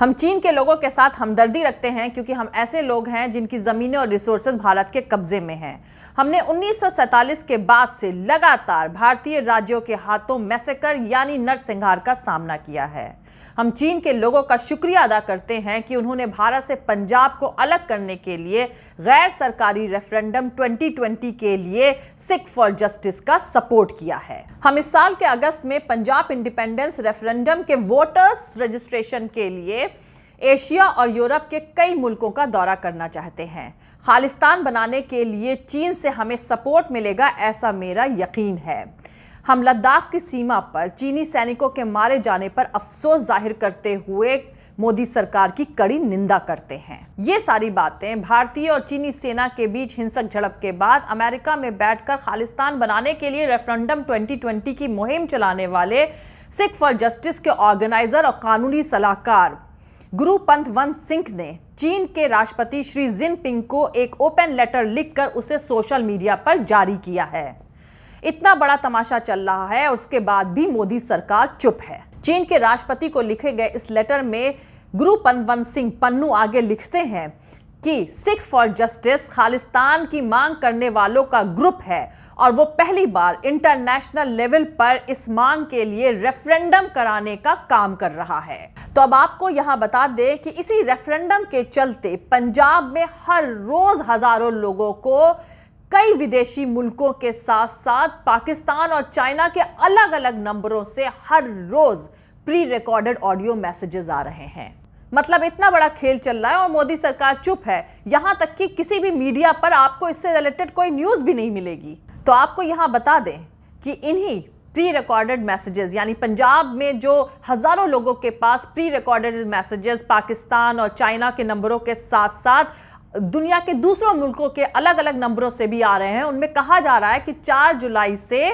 हम चीन के लोगों के साथ हमदर्दी रखते हैं क्योंकि हम ऐसे लोग हैं जिनकी जमीनें और रिसोर्सेज भारत के कब्जे में हैं। हमने 1947 के बाद से लगातार भारतीय राज्यों के हाथों मैसेकर यानी नरसंहार का सामना किया है। हम चीन के लोगों का शुक्रिया अदा करते हैं कि उन्होंने भारत से पंजाब को अलग करने के लिए गैर सरकारी रेफरेंडम 2020 के लिए सिख फॉर जस्टिस का सपोर्ट किया है। हम इस साल के अगस्त में पंजाब इंडिपेंडेंस रेफरेंडम के वोटर्स रजिस्ट्रेशन के लिए एशिया और यूरोप के कई मुल्कों का दौरा करना चाहते हैं। खालिस्तान बनाने के लिए चीन से हमें सपोर्ट मिलेगा, ऐसा मेरा यकीन है। हम लद्दाख की सीमा पर चीनी सैनिकों के मारे जाने पर अफसोस जाहिर करते हुए मोदी सरकार की कड़ी निंदा करते हैं। ये सारी बातें भारतीय और चीनी सेना के बीच हिंसक झड़प के बाद अमेरिका में बैठकर खालिस्तान बनाने के लिए रेफरेंडम 2020 की मुहिम चलाने वाले सिख फॉर जस्टिस के ऑर्गेनाइजर और कानूनी सलाहकार गुरुपंथ वन सिंह ने चीन के राष्ट्रपति शी जिनपिंग को एक ओपन लेटर लिखकर उसे सोशल मीडिया पर जारी किया है। इतना बड़ा तमाशा चल रहा है और उसके बाद भी मोदी सरकार चुप है। चीन के राष्ट्रपति को लिखे गए इस लेटर में गुरुपंथ वन सिंह पन्नू आगे लिखते हैं कि सिख फॉर जस्टिस खालिस्तान की मांग करने वालों का ग्रुप है और वो पहली बार इंटरनेशनल लेवल पर इस मांग के लिए रेफरेंडम कराने का काम कर रहा है। तो अब आपको यहां बता दें कि इसी रेफरेंडम के चलते पंजाब में हर रोज हजारों लोगों को कई विदेशी मुल्कों के साथ साथ पाकिस्तान और चाइना के अलग अलग नंबरों से हर रोज प्री रिकॉर्डेड ऑडियो मैसेजेस आ रहे हैं। मतलब इतना बड़ा खेल चल रहा है और मोदी सरकार चुप है। यहां तक कि किसी भी मीडिया पर आपको इससे रिलेटेड कोई न्यूज भी नहीं मिलेगी। तो आपको यहां बता दें कि इन्हीं प्री रिकॉर्डेड मैसेजेस यानी पंजाब में जो हजारों लोगों के पास प्री रिकॉर्डेड मैसेजेस पाकिस्तान और चाइना के नंबरों के साथ साथ दुनिया के दूसरों मुल्कों के अलग अलग नंबरों से भी आ रहे हैं, उनमें कहा जा रहा है कि 4 जुलाई से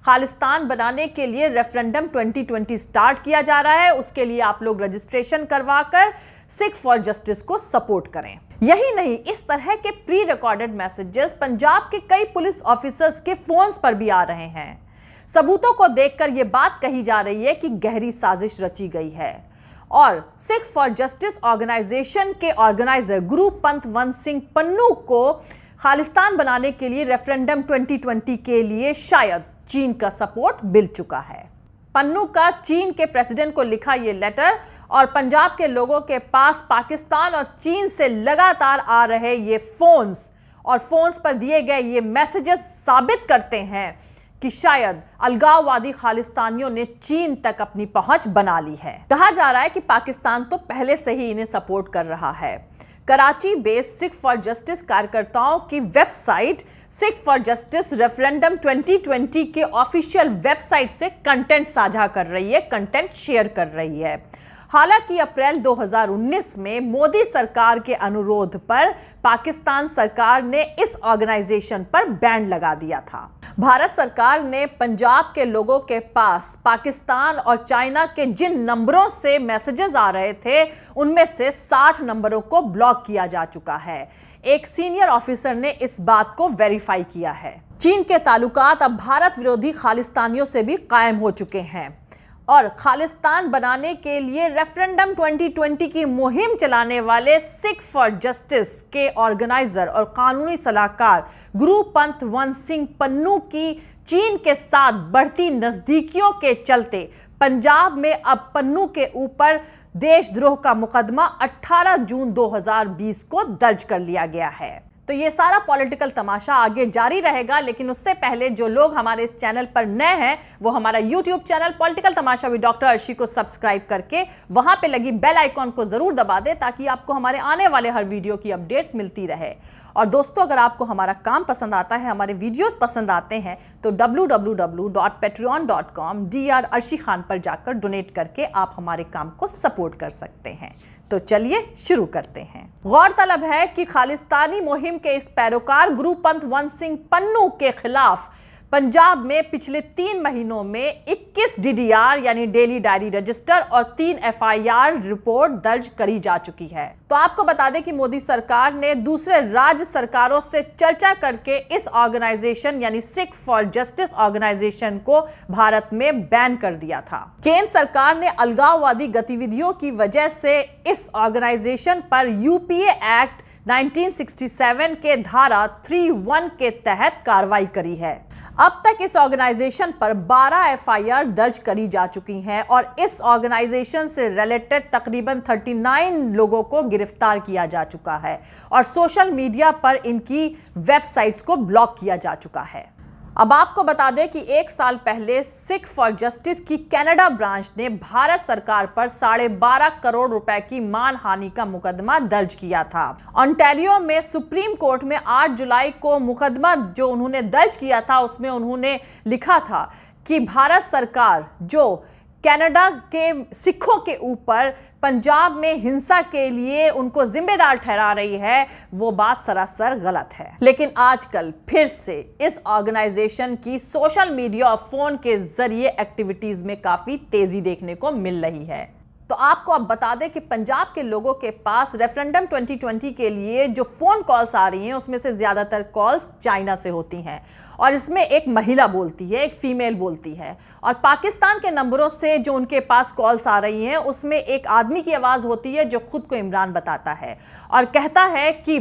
खालिस्तान बनाने के लिए रेफरेंडम 2020 स्टार्ट किया जा रहा है। उसके लिए आप लोग रजिस्ट्रेशन करवाकर सिख फॉर जस्टिस को सपोर्ट करें। यही नहीं, इस तरह के प्री रिकॉर्डेड मैसेजेस पंजाब के कई पुलिस ऑफिसर्स के फोन्स पर भी आ रहे हैं। सबूतों को देखकर यह बात कही जा रही है कि गहरी साजिश रची गई है और सिख फॉर जस्टिस ऑर्गेनाइजेशन के ऑर्गेनाइजर गुरुपंथ वन सिंह पन्नू को खालिस्तान बनाने के लिए रेफरेंडम 2020 के लिए शायद चीन का सपोर्ट मिल चुका है। पन्नू का चीन के प्रेसिडेंट को लिखा यह लेटर और पंजाब के लोगों के पास पाकिस्तान और चीन से लगातार आ रहे ये फोन्स और फोन्स पर दिए गए ये मैसेजेस साबित करते हैं कि शायद अलगाववादी खालिस्तानियों ने चीन तक अपनी पहुंच बना ली है। कहा जा रहा है कि पाकिस्तान तो पहले से ही इन्हें सपोर्ट कर रहा है। Karachi based Sikh for justice कार्यकर्ताओं की website Sikh for justice referendum 2020 के ऑफिशियल वेबसाइट से कंटेंट साझा कर रही है, कंटेंट शेयर कर रही है। हालांकि अप्रैल 2019 में मोदी सरकार के अनुरोध पर पाकिस्तान सरकार ने इस ऑर्गेनाइजेशन पर बैन लगा दिया था। भारत सरकार ने पंजाब के लोगों के पास पाकिस्तान और चाइना के जिन नंबरों से मैसेजेस आ रहे थे उनमें से 60 नंबरों को ब्लॉक किया जा चुका है। एक सीनियर ऑफिसर ने इस बात को वेरीफाई किया है। चीन के ताल्लुकात अब भारत विरोधी खालिस्तानियों से भी कायम हो चुके हैं और खालिस्तान बनाने के लिए रेफरेंडम 2020 की मुहिम चलाने वाले सिख फॉर जस्टिस के ऑर्गेनाइजर और कानूनी सलाहकार गुरुपंथ वन सिंह पन्नू की चीन के साथ बढ़ती नजदीकियों के चलते पंजाब में अब पन्नू के ऊपर देशद्रोह का मुकदमा 18 जून 2020 को दर्ज कर लिया गया है। तो ये सारा पॉलिटिकल तमाशा आगे जारी रहेगा, लेकिन उससे पहले जो लोग हमारे इस चैनल पर नए हैं वो हमारा YouTube channel political Tamasha with doctor Arshi को सब्सक्राइब करके वहां पे लगी बेल आइकॉन को जरूर दबा दें ताकि आपको हमारे आने वाले हर वीडियो की अपडेट्स मिलती रहे। और दोस्तों, अगर आपको हमारा काम पसंद आता है, हमारे वीडियोस पसंद आते हैं तो www.patreon.com Dr. अर्शी खान पर जाकर डोनेट करके आप हमारे काम को सपोर्ट कर सकते हैं। तो चलिए शुरू करते हैं। गौरतलब है कि खालिस्तानी मुहिम के इस पैरोकार गुरुपंथ वन सिंह पन्नू के खिलाफ पंजाब में पिछले 3 महीनों में 21 डीडीआर यानी डेली डायरी रजिस्टर और 3 एफआईआर रिपोर्ट दर्ज करी जा चुकी है। तो आपको बता दें कि मोदी सरकार ने दूसरे राज्य सरकारों से चर्चा करके इस ऑर्गेनाइजेशन यानी सिख फॉर जस्टिस ऑर्गेनाइजेशन को भारत में बैन कर दिया था। केंद्र सरकार ने अलगाववादी गतिविधियों की वजह से इस ऑर्गेनाइजेशन पर यूपीए एक्ट 1967 के धारा 31 के तहत कार्रवाई करी है। अब तक इस ऑर्गेनाइजेशन पर 12 एफआईआर दर्ज करी जा चुकी हैं और इस ऑर्गेनाइजेशन से रिलेटेड तकरीबन 39 लोगों को गिरफ्तार किया जा चुका है और सोशल मीडिया पर इनकी वेबसाइट्स को ब्लॉक किया जा चुका है। अब आपको बता दें कि 1 साल पहले सिख फॉर जस्टिस की कनाडा ब्रांच ने भारत सरकार पर 12.5 करोड़ रुपए की मानहानि का मुकदमा दर्ज किया था। ओंटारियो में सुप्रीम कोर्ट में 8 जुलाई को मुकदमा जो उन्होंने दर्ज किया था उसमें उन्होंने लिखा था कि भारत सरकार जो कनाडा के सिखों के ऊपर पंजाब में हिंसा के लिए उनको जिम्मेदार ठहरा रही है, वो बात सरासर गलत है। लेकिन आजकल फिर से इस ऑर्गेनाइजेशन की सोशल मीडिया और फोन के जरिए एक्टिविटीज में काफी तेजी देखने को मिल रही है। तो आपको अब बता दें कि पंजाब के लोगों के पास रेफरेंडम 2020 के लिए जो फोन कॉल्स आ रही हैं उसमें से ज्यादातर कॉल्स चाइना से होती हैं और इसमें एक महिला बोलती है, एक फीमेल बोलती है। और पाकिस्तान के नंबरों से जो उनके पास कॉल्स आ रही हैं उसमें एक आदमी की आवाज होती है जो खुद को इमरान बताता है और कहता है कि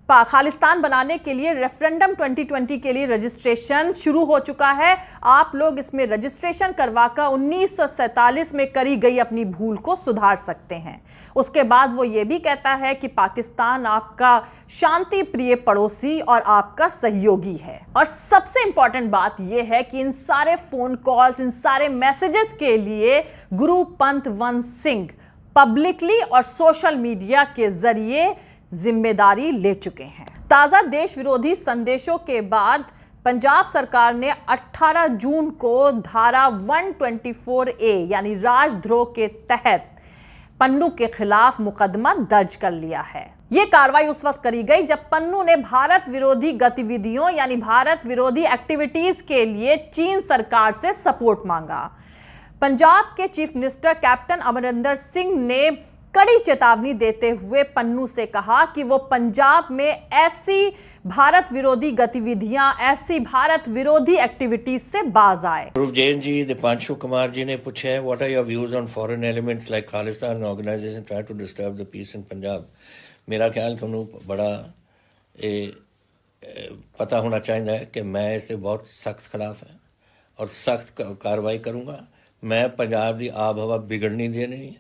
खालिस्तान बनाने के लिए रेफरेंडम 2020 के लिए रजिस्ट्रेशन शुरू हो चुका है। आप लोग इसमें रजिस्ट्रेशन करवाकर 1947 में करी गई अपनी भूल को सुधार सकते हैं। उसके बाद वो ये भी कहता है कि पाकिस्तान आपका शांति प्रिय पड़ोसी और आपका सहयोगी है। और सबसे इंपॉर्टेंट बात यह है कि इन सारे फोन कॉल्स, इन सारे मैसेजेस के लिए गुरु पंतवंत सिंह पब्लिकली और सोशल मीडिया के जरिए जिम्मेदारी ले चुके हैं। ताजा देश विरोधी संदेशों के बाद पंजाब सरकार ने 18 जून को धारा 124A यानी राजद्रोह के तहत पन्नू के खिलाफ मुकदमा दर्ज कर लिया है। यह कार्रवाई उस वक्त करी गई जब पन्नू ने भारत विरोधी गतिविधियों यानी भारत विरोधी एक्टिविटीज के लिए चीन सरकार से सपोर्ट मांगा। पंजाब के chief minister captain Amarinder Singh ने कड़ी चेतावनी देते हुए पन्नू से कहा कि वो पंजाब में ऐसी भारत विरोधी गतिविधियां, ऐसी भारत विरोधी एक्टिविटीज से बाज आए। ध्रुव जैन जी, दीपांशु कुमार जी ने पूछा है, what are your views on foreign elements like Khalistan organization try to disturb the peace in Punjab. मेरा ख्याल ਤੁਹਾਨੂੰ बड़ा पता होना चाहिए कि मैं इससे बहुत सख्त खिलाफ है और सख्त कार्रवाई करूँगा। मैं पंजाब की आब हवा बिगड़नी देनी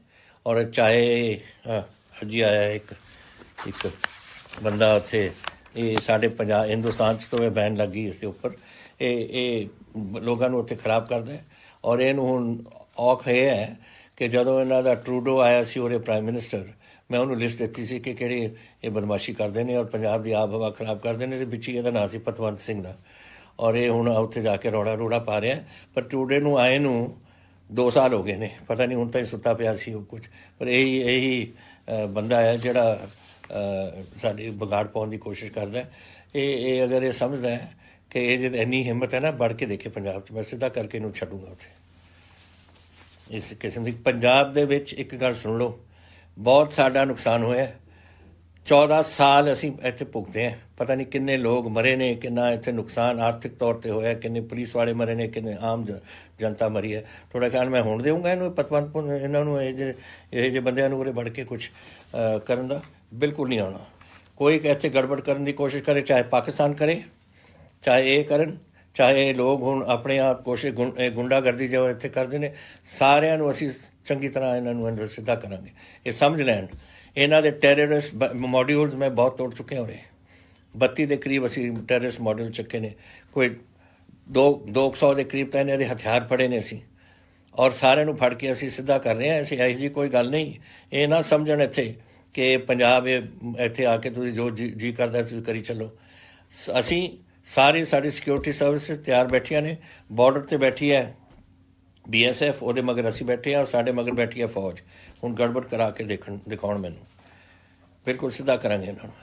और चाहे अज ही आया एक बंदा उत्थे ये साढ़े पंजाब हिंदुस्तान तो बैन लग गई इसके उपर ये लोगों को उत्थे खराब करता है। और इनू हुण औख ये है कि जदों इन्हां दा ट्रूडो आया सी उहदे प्राइम मिनिस्टर, मैं उन्होंने लिस्ट दी सी कि किहड़े ये बदमाशी करते हैं और पंजाब की आब हवा खराब करते हैं। विच ही नाम सी पतवंत सिंह का और ये हुण उत्थे जाके रौला रोड़ा पा रहा है। पर ट्रूडे नूं आए नूं 2 साल हो गए ने, पता नहीं हुण तां सुत्ता पिया सी कुछ, पर यही बंदा है जिहड़ा साडी बिगाड़ पाउण की कोशिश करता है। ये अगर ये समझदा है कि ये इन्नी हिम्मत है ना, बढ़ के देखे पंजाब च, मैं सीधा करके इनू छड्डूंगा उत्थे। इस किस्म की पंजाब दे विच एक गल सुन लो, बहुत साडा नुकसान होया। 14 साल असीं इत्थे भुगते हैं, पता नहीं किन्ने लोग मरे ने, किन्ना इत्थे नुकसान आर्थिक तौर पर होया, किन्ने पुलिस वाले मरे ने, किन्ने आम जनता मरी है। थोड़ा ख्याल मैं हुण देऊँगा इन्हूं पतवंत इन्हों ये बंदियां नूं उरे बढ़ के कुछ करन दा बिल्कुल नहीं आना। कोई इत्थे गड़बड़ करने की कोशिश करे, चाहे पाकिस्तान करे, चाहे ये करन, चाहे लोग हुण अपने आप कोशिश गुंडागर्दी जो इत्थे करदे ने, सारिआं नूं असीं चंगी तरह इन्हों अंदर सीधा करांगे। ये समझ लैन इन्हां दे टैररिस्ट मॉड्यूल्स मैं बहुत तोड़ चुके हो रहे 32 के करीब असी टैररिस्ट मॉड्यूल चुके ने, कोई 200 के करीब तो इन्होंने हथियार फड़े ने असी और सारे फड़ के असी सीधा कर रहे हैं। ऐसी यही जी कोई गल नहीं, ये ना समझण इत्थे कि पंजाब इत्थे आके तुसीं जो जी करदा तुसीं करी चलो। असी सारी साड़ी सिक्योरिटी सर्विसेज तैयार बैठिया ने, बॉर्डर पर बैठी है BSF, वो मगर असी बैठे हैं और साढ़े मगर बैठी है फौज। हुण गड़बड़ करा के दिखाउण मैनूं, बिल्कुल सीधा करांगे इन्हां नूं।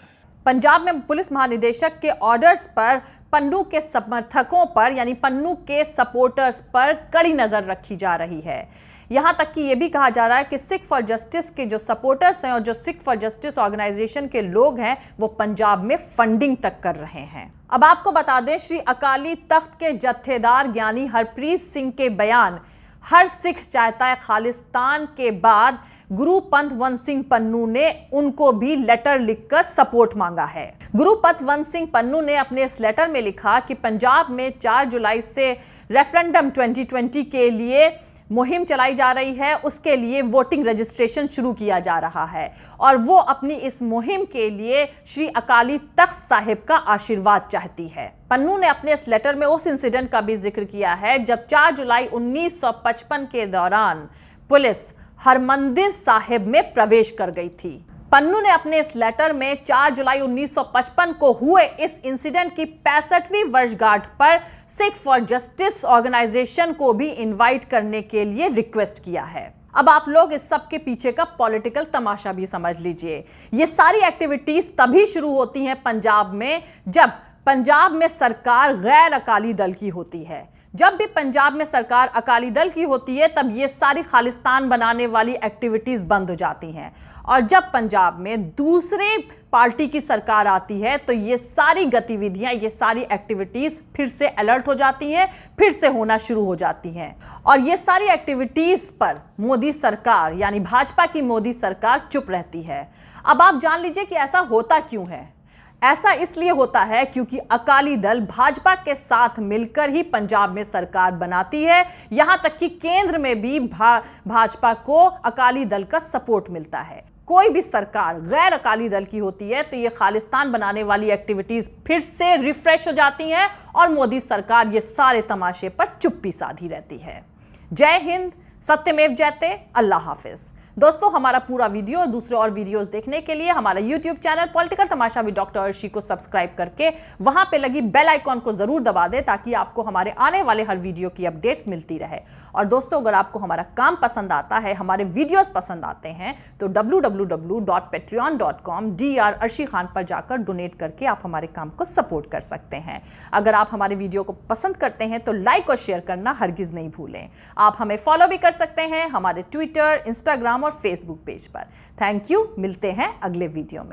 पंजाब में पुलिस महानिदेशक के ऑर्डर्स पर पन्नू के समर्थकों पर यानी पन्नू के सपोर्टर्स पर कड़ी नजर रखी जा रही है। यहां तक कि यह भी कहा जा रहा है कि सिख फॉर जस्टिस के जो सपोर्टर्स हैं और जो सिख फॉर जस्टिस ऑर्गेनाइजेशन के लोग हैं वो पंजाब में फंडिंग तक कर रहे हैं। अब आपको बता दें, श्री अकाली तख्त के जत्थेदार ज्ञानी हरप्रीत सिंह के बयान हर सिख चाहता है खालिस्तान के बाद गुरुपंथ वंत सिंह पन्नू ने उनको भी लेटर लिखकर सपोर्ट मांगा है। गुरुपंथ वंत सिंह पन्नू ने अपने इस लेटर में लिखा कि पंजाब में 4 जुलाई से रेफरेंडम 2020 के लिए मुहिम चलाई जा रही है, उसके लिए वोटिंग रजिस्ट्रेशन शुरू किया जा रहा है और वो अपनी इस मुहिम के लिए श्री अकाली तख्त साहिब का आशीर्वाद चाहती है। पन्नू ने अपने इस लेटर में उस इंसिडेंट का भी जिक्र किया है जब 4 जुलाई 1955 के दौरान पुलिस हरमंदिर साहिब में प्रवेश कर गई थी। पन्नू ने अपने इस लेटर में 4 जुलाई 1955 को हुए इस इंसिडेंट की 65वीं वर्षगांठ पर सिख फॉर जस्टिस ऑर्गेनाइजेशन को भी इनवाइट करने के लिए रिक्वेस्ट किया है। अब आप लोग इस सब के पीछे का पॉलिटिकल तमाशा भी समझ लीजिए। ये सारी एक्टिविटीज तभी शुरू होती हैं पंजाब में जब पंजाब में सरकार गैर अकाली दल की होती है। जब भी पंजाब में सरकार अकाली दल की होती है तब ये सारी खालिस्तान बनाने वाली एक्टिविटीज बंद हो जाती हैं और जब पंजाब में दूसरे पार्टी की सरकार आती है तो ये सारी गतिविधियां, ये सारी एक्टिविटीज फिर से अलर्ट हो जाती हैं, फिर से होना शुरू हो जाती हैं और ये सारी एक्टिविटीज पर मोदी सरकार यानी भाजपा की मोदी सरकार चुप रहती है। अब आप जान लीजिए कि ऐसा होता क्यों है। ऐसा इसलिए होता है क्योंकि अकाली दल भाजपा के साथ मिलकर ही पंजाब में सरकार बनाती है। यहां तक कि केंद्र में भी भाजपा को अकाली दल का सपोर्ट मिलता है। कोई भी सरकार गैर अकाली दल की होती है तो ये खालिस्तान बनाने वाली एक्टिविटीज फिर से रिफ्रेश हो जाती हैं और मोदी सरकार ये सारे तमाशे पर चुप्पी साधी रहती है। जय हिंद, सत्यमेव जयते, अल्लाह हाफिज। दोस्तों, हमारा पूरा वीडियो और दूसरे और वीडियोस देखने के लिए हमारा YouTube channel political Tamasha with doctor Arshi को सब्सक्राइब करके वहां पे लगी बेल आइकॉन को जरूर दबा दें ताकि आपको हमारे आने वाले हर वीडियो की अपडेट्स मिलती रहे। और दोस्तों, अगर आपको हमारा काम पसंद आता है, हमारे वीडियोस पसंद आते हैं तो www.patreon.com Dr. अर्शी खान पर जाकर डोनेट करके आप हमारे काम को सपोर्ट कर सकते हैं। अगर आप हमारे वीडियो को पसंद करते हैं तो लाइक और शेयर करना हरगिज नहीं भूलें। आप हमें फॉलो भी कर सकते हैं हमारे ट्विटर, इंस्टाग्राम और फेसबुक पेज पर। थैंक यू, मिलते हैं अगले वीडियो में।